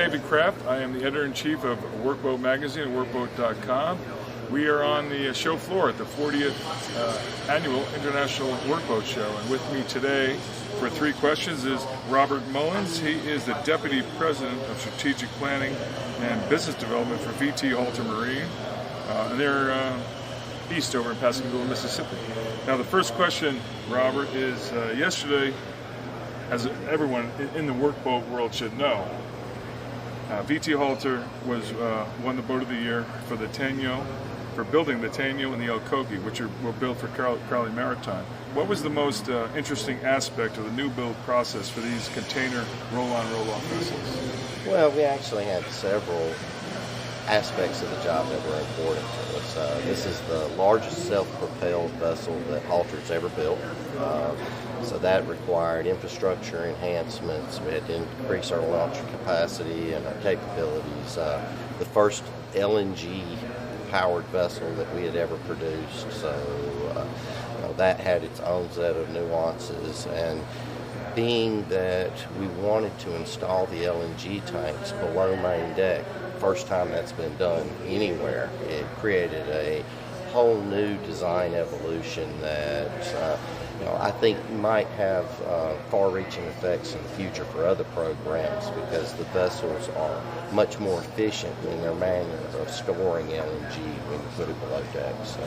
David Krapf. I am the editor-in-chief of WorkBoat magazine at WorkBoat.com. We are on the show floor at the 40th Annual International WorkBoat Show, and with me today for 3 questions is Robert Mullins. He is the Deputy President of Strategic Planning and Business Development for VT Halter Marine. And they're east over in Pascagoula, Mississippi. Now the first question, Robert, is yesterday, as everyone in the workboat world should know, VT Halter won the Boat of the Year for the Taino, for building the Taino and the El Kogi, which were built for Crowley Maritime. What was the most interesting aspect of the new build process for these container roll-on, roll-off vessels? Well, we actually had several aspects of the job that were important to us. This is the largest self-propelled vessel that Halter's ever built. So that required infrastructure enhancements. We had to increase our launch capacity and our capabilities. The first LNG powered vessel that we had ever produced. So that had its own set of nuances. And being that we wanted to install the LNG tanks below main deck, first time that's been done anywhere, it created a whole new design evolution that I think might have far-reaching effects in the future for other programs, because the vessels are much more efficient in their manner of storing LNG when you put it below deck. So,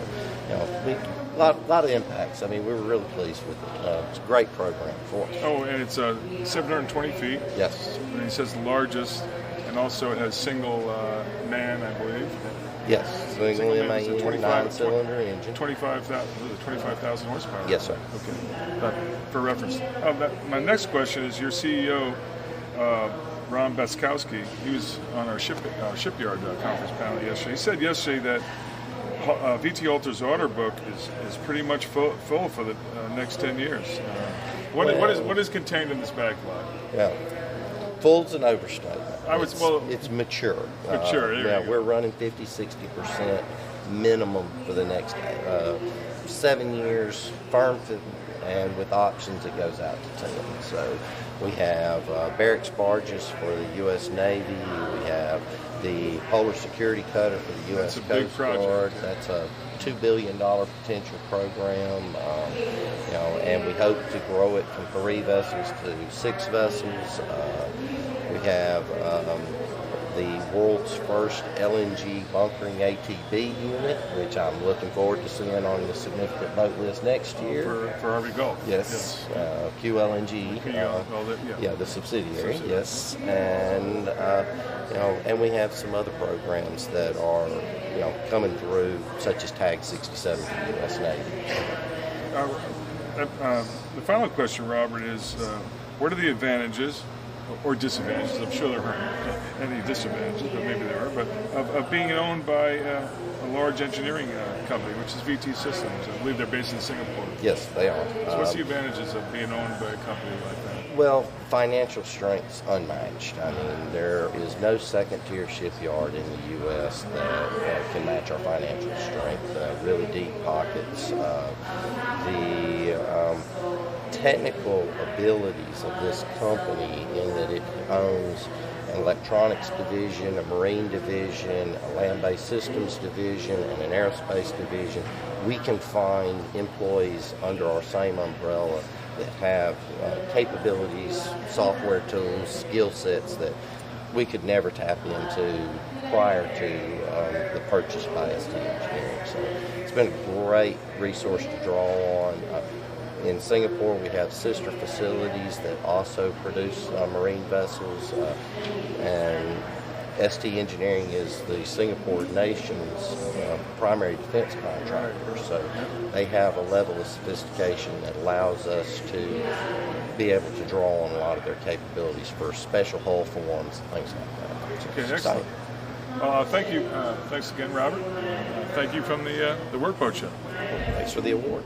a lot of impacts. I mean, we were really pleased with it. It's a great program for us. Oh, and it's 720 feet. Yes. And it says the largest, and also it has single man, I believe. Yes, single MAN, 9-cylinder engine. 25,000 horsepower. Yes, sir. Okay, for reference. My next question is your CEO, Ron Baskowski. He was on our shipyard conference panel yesterday. He said yesterday that VT Halter's order book is pretty much full for the next 10 years. What is contained in this backlog? Yeah. Full's an overstatement. It's mature. Mature. We're running 50-60% minimum for the next 7 years, firm, and with options it goes out to 10. So we have barracks barges for the U.S. Navy. We have the Polar Security Cutter for the U.S. Coast Guard. That's a $2 billion potential program, and we hope to grow it from 3 vessels to 6 vessels. We have the world's first LNG bunkering ATB unit, which I'm looking forward to seeing on the significant boat list next year. For Harvey Gulf. Yes, QLNG. The subsidiary. Yes, and and we have some other programs that are coming through, such as Tag 67 for the U.S. Navy. The final question, Robert, is what are the advantages or disadvantages? I'm sure there aren't any disadvantages, but maybe there are, but of being owned by a large engineering company, which is VT Systems. I believe they're based in Singapore. Yes, they are. So what's the advantages of being owned by a company like that? Well, financial strength's unmatched. I mean, there is no second-tier shipyard in the U.S. that can match our financial strength. Really deep pockets. The technical abilities of this company, in that it owns an electronics division, a marine division, a land-based systems division, and an aerospace division. We can find employees under our same umbrella that have capabilities, software tools, skill sets that we could never tap into prior to the purchase by ST Engineering. So it's been a great resource to draw on. In Singapore, we have sister facilities that also produce marine vessels, and ST Engineering is the Singapore nation's primary defense contractor. So they have a level of sophistication that allows us to be able to draw on a lot of their capabilities for special hull forms, things like that. Okay, excellent. Thank you. Thanks again, Robert. Thank you from the WorkBoat Show. Thanks for the award.